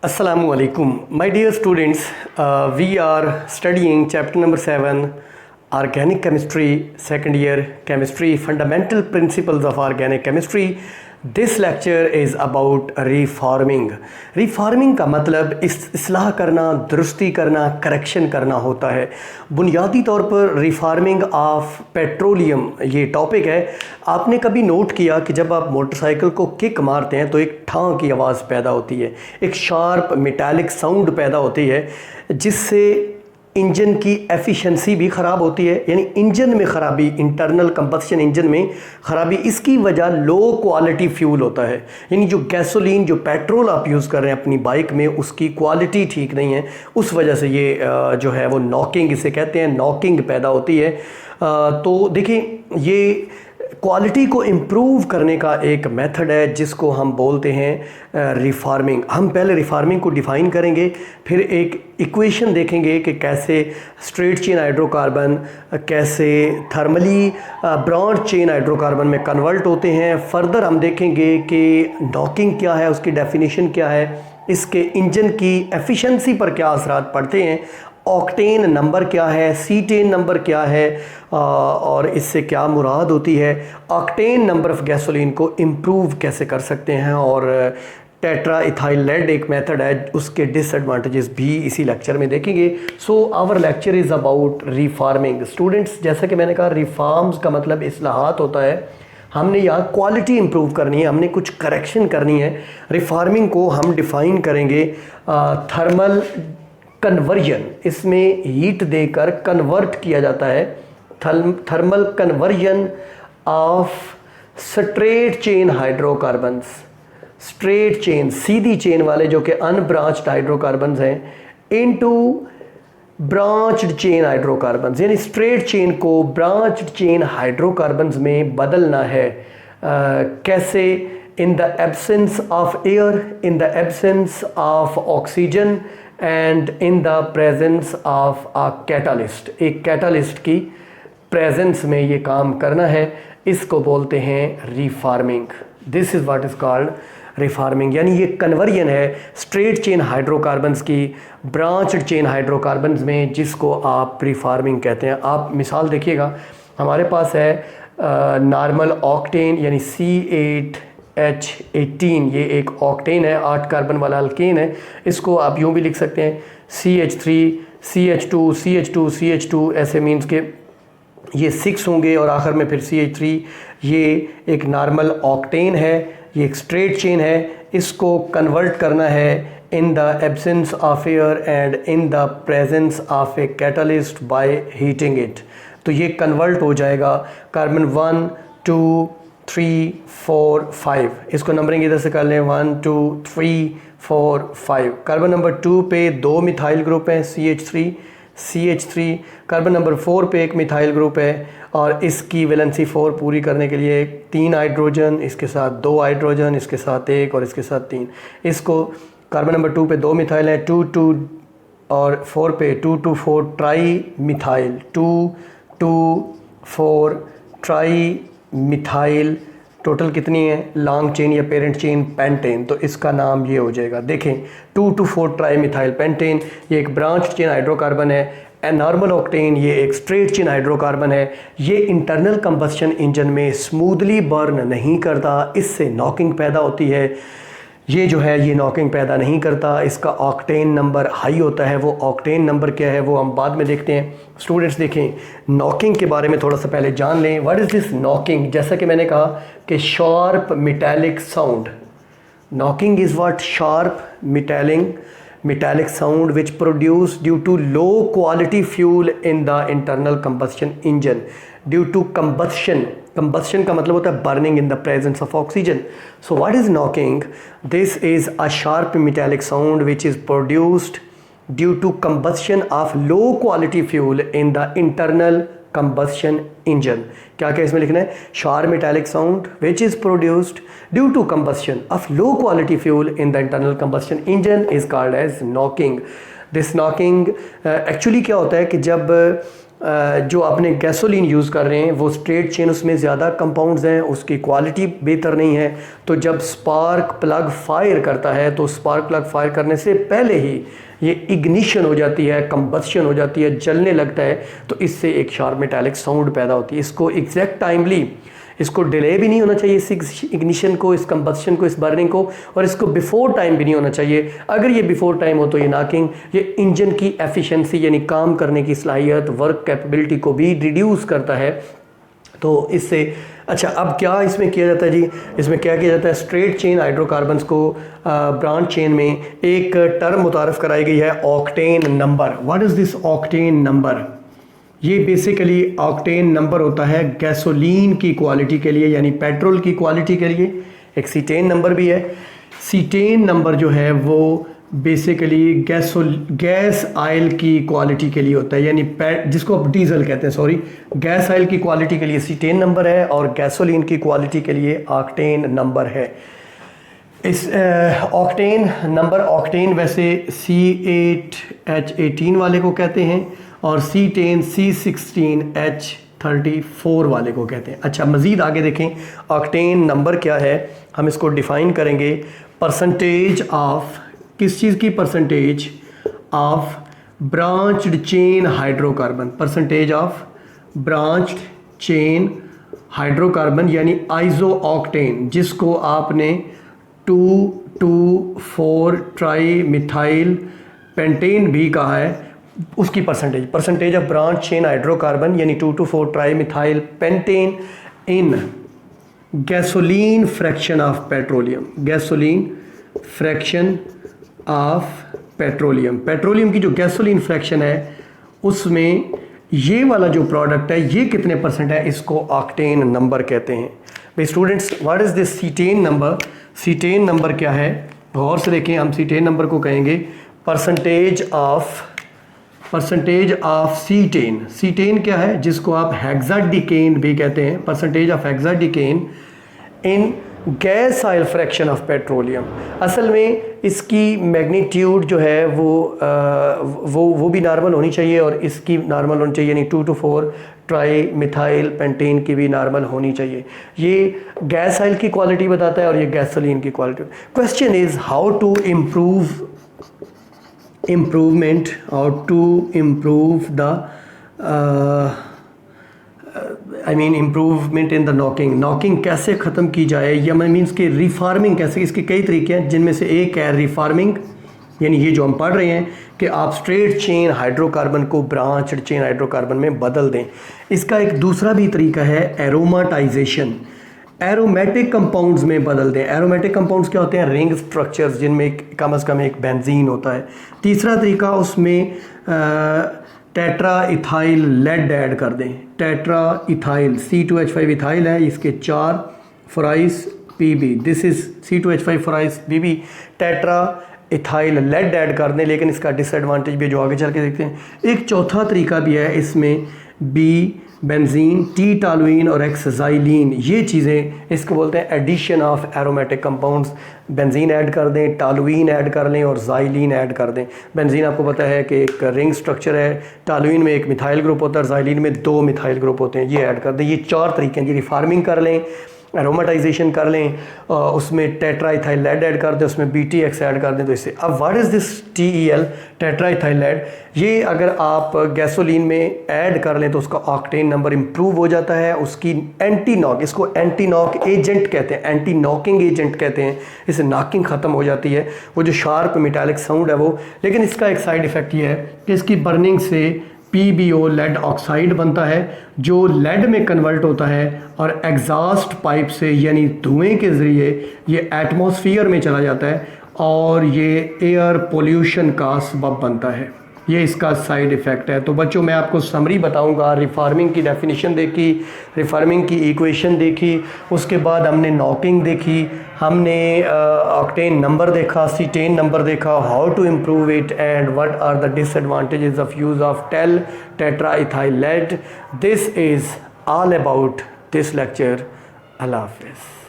Assalamu alaikum. My dear students, we are studying chapter number 7, Organic Chemistry, second year Chemistry, Fundamental Principles of Organic Chemistry. This lecture is about reforming. Reforming का मतलब इस्लाह करना, दुरुस्ती करना, correction करना होता है। बुनियादी तौर पर रिफार्मिंग ऑफ पेट्रोलियम ये टॉपिक है। आपने कभी नोट किया कि जब आप मोटरसाइकिल को किक मारते हैं तो एक ठां की आवाज़ पैदा होती है, एक शार्प मेटालिक साउंड पैदा होती है, जिससे इंजन की एफिशिएंसी भी ख़राब होती है, यानी इंजन में ख़राबी, इंटरनल कंबस्शन इंजन में ख़राबी। इसकी वजह लो क्वालिटी फ्यूल होता है, यानी जो गैसोलीन, जो पेट्रोल आप यूज़ कर रहे हैं अपनी बाइक में, उसकी क्वालिटी ठीक नहीं है। उस वजह से ये जो है वो नॉकिंग, इसे कहते हैं, नॉकिंग पैदा होती है। तो देखिए, ये क्वालिटी को इम्प्रूव करने का एक मेथड है जिसको हम बोलते हैं रिफार्मिंग। हम पहले रिफार्मिंग को डिफ़ाइन करेंगे, फिर एक इक्वेशन देखेंगे कि कैसे स्ट्रेट चेन हाइड्रोकार्बन कैसे थर्मली ब्रॉड चेन हाइड्रोकार्बन में कन्वर्ट होते हैं। फर्दर हम देखेंगे कि नॉकिंग क्या है, उसकी डेफिनेशन क्या है, इसके इंजन की एफिशिएंसी पर क्या असरात पड़ते हैं, ऑक्टेन नंबर क्या है, सीटेन नंबर क्या है, और इससे क्या मुराद होती है, ऑक्टेन नंबर ऑफ गैसोलीन को इम्प्रूव कैसे कर सकते हैं, और टेट्रा इथाइल लेड एक मेथड है, उसके डिसएडवांटेजेस भी इसी लेक्चर में देखेंगे। So our lecture is about reforming. Students, जैसा कि मैंने कहा, रिफॉर्म्स का मतलब इस्लाहात होता है। हमने यहाँ क्वालिटी इम्प्रूव करनी है, हमने कुछ करेक्शन करनी है। रिफार्मिंग को हम डिफ़ाइन करेंगे थर्मल कन्वर्जन, इसमें हीट देकर कन्वर्ट किया जाता है। Thermal conversion of straight chain hydrocarbons, straight chain, Sidhi chain वाले जो कि अनब्रांच्ड हाइड्रोकार्बन्स हैं, इनटू ब्रांच्ड चेन हाइड्रोकार्बन्स, यानी स्ट्रेट चेन को ब्रांच्ड चेन हाइड्रोकार्बन्स में बदलना है। कैसे? In the absence of air, in the absence of oxygen and in the presence of a catalyst. एक कैटालिस्ट की प्रेजेंस में ये काम करना है, इसको बोलते हैं reforming. This is what is called reforming, यानी ये कन्वर्जन है स्ट्रेट चेन हाइड्रोकार्बन्स की ब्रांच्ड चेन हाइड्रोकार्बन्स में, जिसको आप रिफार्मिंग कहते हैं। आप मिसाल देखिएगा, हमारे पास है नॉर्मल ऑक्टेन, यानी C8H18, ये एक ऑक्टेन है, 8 कार्बन वाला अल्केन है। इसको आप यूँ भी लिख सकते हैं CH3 CH2 CH2 CH2, ऐसे मीन्स के ये 6 होंगे और आखिर में फिर CH3। ये एक नॉर्मल ऑक्टेन है, ये एक स्ट्रेट चेन है। इसको कन्वर्ट करना है in the absence of air and in the presence of a catalyst by heating it. तो ये कन्वर्ट हो जाएगा कार्बन 1 2 3 4 5। इसको नंबरिंग इधर से कर लें, 1 2 3 4 5। कार्बन नंबर 2 पे 2 मिथाइल ग्रुप हैं, CH3। कार्बन नंबर 4 पे एक मिथाइल ग्रुप है, और इसकी वैलेंसी 4 पूरी करने के लिए 3 हाइड्रोजन, इसके साथ 2 हाइड्रोजन, इसके साथ 1 और इसके साथ 3। इसको कार्बन नंबर 2 पे 2 मिथाइल है, 2 2 और 4 पे 2 2 4 tri methyl, 2 2 4 tri methyl. Total कितनी है? लॉन्ग चेन या पेरेंट चेन पेंटेन, तो इसका नाम ये हो जाएगा। देखें, 2 2 4 ट्राई मिथाइल पेंटेन, ये एक ब्रांच चेन हाइड्रोकार्बन है। नॉर्मल ऑक्टेन, ये एक स्ट्रेट चेन हाइड्रोकार्बन है। ये इंटरनल कंबस्शन इंजन में स्मूथली बर्न नहीं करता, इससे नॉकिंग पैदा होती है। ये जो है ये नॉकिंग पैदा नहीं करता, इसका ऑक्टेन नंबर हाई होता है। वो ऑक्टेन नंबर क्या है वो हम बाद में देखते हैं। स्टूडेंट्स देखें, नॉकिंग के बारे में थोड़ा सा पहले जान लें। What is this knocking? जैसा कि मैंने कहा कि sharp metallic sound, knocking is what? Sharp metallic sound which produced due to low quality fuel in the internal combustion engine due to combustion का मतलब होता है burning in the presence of oxygen. So what is knocking? This is a sharp metallic sound which is produced due to combustion of low quality fuel in the internal combustion engine. क्या क्या इसमें लिखना है? Sharp metallic sound which is produced due to combustion of low quality fuel in the internal combustion engine is called as knocking. This knocking actually क्या होता है कि जब जो आपने गैसोलीन यूज़ कर रहे हैं वो स्ट्रेट चेन, उसमें ज़्यादा कंपाउंड्स हैं, उसकी क्वालिटी बेहतर नहीं है। तो जब स्पार्क प्लग फायर करता है तो स्पार्क प्लग फायर करने से पहले ही ये इग्निशन हो जाती है, कंबस्शन हो जाती है, जलने लगता है, तो इससे एक शार्प मेटालिक साउंड पैदा होती है। इसको एग्जैक्ट टाइमली, इसको डिले भी नहीं होना चाहिए, इस इग्निशन को, इस कंबस्शन को, इस बर्निंग को, और इसको बिफोर टाइम भी नहीं होना चाहिए। अगर ये बिफोर टाइम हो तो ये नॉकिंग, ये इंजन की एफिशिएंसी यानी काम करने की सलाहियत, वर्क कैपेबिलिटी को भी रिड्यूस करता है। तो इससे अच्छा, अब क्या इसमें किया जाता है जी? इसमें क्या किया जाता है, स्ट्रेट चेन हाइड्रोकार्बन्स को ब्रांच चेन में एक टर्म मुतारफ़ कराई गई है, octane number. What is this octane number? ये बेसिकली ऑक्टेन नंबर होता है गैसोलीन की क्वालिटी के लिए, यानी पेट्रोल की क्वालिटी के लिए। एक सीटेन नंबर भी है। सीटेन नंबर जो है वो बेसिकली गैस आयल की क्वालिटी के लिए होता है, यानी जिसको आप डीजल कहते हैं, सॉरी, गैस आयल की क्वालिटी के लिए सीटेन नंबर है और गैसोलीन की क्वालिटी के लिए ऑक्टेन नंबर है। इस ऑक्टेन नंबर, ऑक्टेन वैसे C8H18 वाले को कहते हैं और C10 C16H34 वाले को कहते हैं। अच्छा, मज़ीद आगे देखें, ऑक्टेन नंबर क्या है, हम इसको डिफ़ाइन करेंगे। परसेंटेज ऑफ, किस चीज़ की? Percentage of branched chain hydrocarbon, percentage of branched chain hydrocarbon यानी आइसो ऑक्टेन, जिसको आपने 2,2,4 ट्राई मिथाइल पेंटेन भी कहा है, उसकी percentage of branch chain hydrocarbon यानी 2,2,4 tri methyl pentane in gasoline fraction of petroleum, gasoline fraction of petroleum. Petroleum की जो गैसोलीन फ्रैक्शन है उसमें ये वाला जो प्रोडक्ट है ये कितने परसेंट है, इसको ऑक्टेन नंबर कहते हैं। भाई students, what is this cetane number? Cetane number क्या है, गौर से देखें। हम सीटेन नंबर को कहेंगे परसेंटेज ऑफ सीटेन। सीटेन क्या है, जिसको आप हेक्साडीकेन भी कहते हैं, percentage of hexadecane in gas oil fraction of petroleum. असल में इसकी मैग्नीट्यूड जो है वो भी नॉर्मल होनी चाहिए और इसकी नॉर्मल होनी चाहिए, यानी 2,2,4 ट्राई मिथाइल पेंटेन की भी नॉर्मल होनी चाहिए। ये गैस ऑयल की क्वालिटी बताता है और ये गैसोलीन की quality. Question is how to improve the improvement in the knocking कैसे ख़त्म की जाए, या मीन्स कि रिफार्मिंग कैसे, इसके कई तरीके हैं, जिनमें से एक है रिफार्मिंग, यानी ये जो हम पढ़ रहे हैं कि आप स्ट्रेट चेन हाइड्रोकार्बन को ब्रांच्ड चेन हाइड्रोकार्बन में बदल दें। इसका एक दूसरा भी तरीका है एरोमाटाइजेशन, एरोमेटिक कंपाउंड्स में बदल दें। एरोमेटिक कंपाउंड्स क्या होते हैं? रिंग स्ट्रक्चर्स जिनमें कम से कम एक बेंजीन होता है। तीसरा तरीका, उसमें टेट्रा इथाइल लेड ऐड कर दें। टेट्रा इथाइल C2H5 इथाइल है, इसके 4 फोराइस PB, दिस इज़ C2H5 फोराइस BB, tetra ethyl lead add कर दें। लेकिन इसका डिसएडवांटेज भी जो आगे चल के देखते हैं। एक चौथा तरीका भी है, इसमें B बेंजीन, T टॉलुइन और X ज़ाइलीन, ये चीज़ें इसको बोलते हैं addition of aromatic compounds. Benzene add कर दें, टॉलुइन ऐड कर लें और ज़ाइलीन ऐड कर दें। बेंजीन आपको पता है कि एक रिंग स्ट्रक्चर है, टॉलुइन में एक मिथाइल ग्रुप होता है, ज़ाइलीन में 2 मिथाइल ग्रुप होते हैं, ये ऐड कर दें। ये 4 तरीके हैं जी, रिफार्मिंग कर लें, एरोमेटाइजेशन कर लें, उसमें टेट्राइथाइल लेड ऐड कर दें, उसमें BTX ऐड कर दें। तो इससे अब what is this TEL, tetraethyl lead, ये अगर आप गैसोलीन में ऐड कर लें तो उसका ऑक्टेन नंबर इम्प्रूव हो जाता है। उसकी एंटी नॉक, इसको एंटी नॉक एजेंट कहते हैं, एंटी नॉकिंग एजेंट कहते हैं। इससे नॉकिंग ख़त्म हो जाती है, वो जो शार्प मेटालिक साउंड है वो। लेकिन इसका एक साइड इफ़ेक्ट ये है कि इसकी बर्निंग से PbO लेड ऑक्साइड बनता है, जो लेड में कन्वर्ट होता है और एग्जॉस्ट पाइप से यानी धुएं के ज़रिए ये एटमॉस्फेयर में चला जाता है और ये एयर पोल्यूशन का सबब बनता है। ये इसका साइड इफ़ेक्ट है। तो बच्चों, मैं आपको समरी बताऊंगा। रिफार्मिंग की डेफिनेशन देखी, रिफार्मिंग की इक्वेशन देखी, उसके बाद हमने नॉकिंग देखी, हमने ऑक्टेन नंबर देखा, सीटेन नंबर देखा, how to improve it and what are the disadvantages of use of tetraethyl lead. This is all about this lecture. अल्लाह हाफ़िज़।